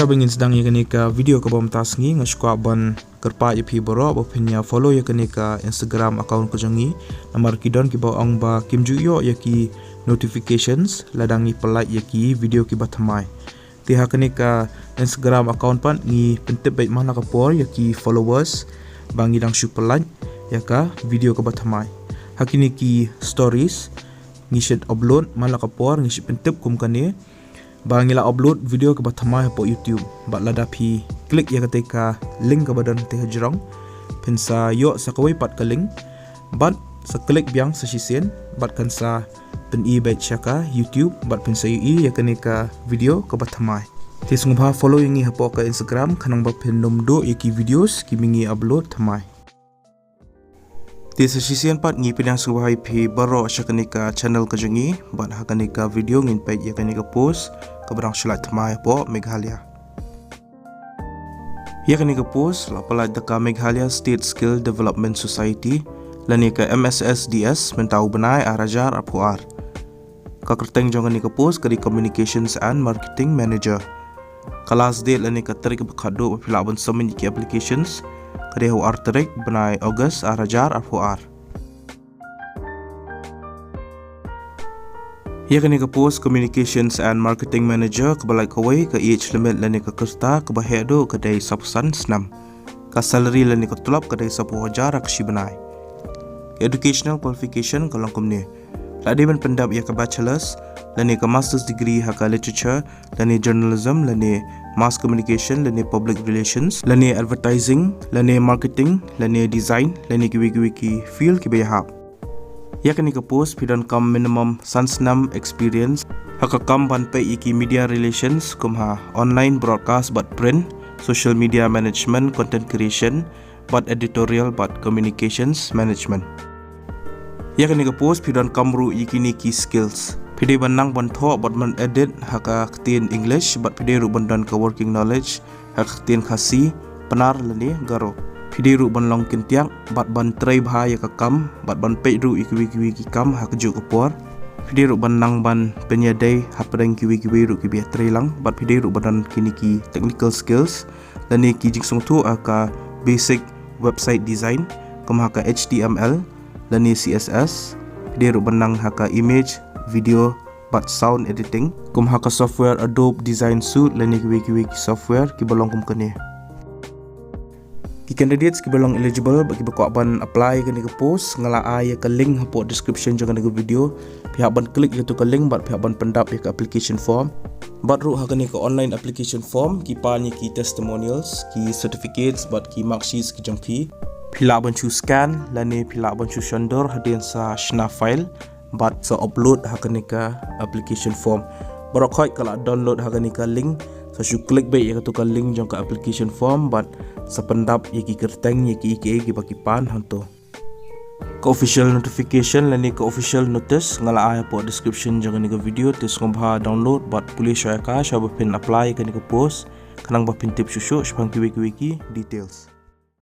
bengin sedang ya kenika video ke bom tasngi ngeskwa ban kerpa ipi boro bopinya follow ya kenika Instagram account ko jangi namar kidon ki ba ong ba kim ju yo ya ki notifications ladangi pelai ya ki video ki bathamai tiha kenika Instagram account pan ngi pentep baik mana kapor ya ki followers bangi dang shu pelai ya ka video ke bathamai hakini ki stories ngi shed upload mana kapor ngi shed pentep kum kane bangila upload video ke bathamai po YouTube bat ladapi klik ya ketika link ke badan teh jerong pensa yo sakawai pat ke link bat seklik biang sesisen bat kansa pen i baik syaka YouTube bat pensa i ya kenika video ke bathamai tis ngubha follow yang i hapo ke Instagram kanang ba pen nomdo iki videos ki mingi upload thamai tis sesisen pat ngi pinang subai pi baro syakanika channel ke jengi bat hakanika video ngin page ya kenika post keberang syalat thamai po Meghalaya. Ya kenika post lapala deka Meghalaya State Skill Development Society lani ke MSSDS mentau benai arajar apuar. Kakerteng jong kenika post kadi Communications and Marketing Manager. Kelas date lani ke tarik bekado pilaban semen iki applications kadi hu artarik benai August arajar apuar. Ya kenika post Communications and Marketing Manager kebalai kawai ke age limit lani ke kerta ke bahedo ke day sapusan senam. Ka salary lani ke tulap ke day 10,000 rakshi benai. Educational qualification kalau kumni. Ladi ben pendap ya ke bachelor's lani ke master's degree haka literature lani journalism lani mass communication lani public relations lani advertising lani marketing lani design lani ki field ki bayahap. Ya kenika post pidon kam minimum sansnam experience haka kam banpe iki media relations kumha online broadcast but print social media management content creation but editorial but communications management. Ya kenika post pidon kamru iki niki skills pide banang banto but man edit haka ketin English but pide ru bandan ke working knowledge haka ketin khasi penar lani garo pide ru ban long kintiak bat ban trai bahaya ke kam bat ban pe ru iki kam hak ju upor pide ru ban nang ban penyadai hapreng ki ru ki biat trai lang bat pide ru badan kiniki technical skills dan ni ki jingsung tu aka basic website design kum haka HTML dan ni CSS pide ru banang haka image video bat sound editing kum haka software Adobe Design Suite dan ni ki software ki balong kum kene. Ki candidates ki belong eligible bagi bakok ban apply ke nika post ngalaa ya ke link hapo description jangan nika video pihak ban klik itu ke link bat pihak ban pendap ya ke application form bat ru ha ke nika online application form ki pan ki testimonials ki certificates bat ki mark sheets ki jangki pila ban chu scan lani pila ban chu shondor hadin sa shna file bat sa upload ha ke nika application form barokhoi kala download ha ke nika link so you click baik ya ke link jong ke application form bat sependap yaki kerteng yaki iki baki pan hanto ke official notification lani ke official notice ngala ay po description jangan ni ke video tis ngobha download bat pulih syaka syaba pin apply ke ni ke post kanang ba pin tip susu syapang kiwi details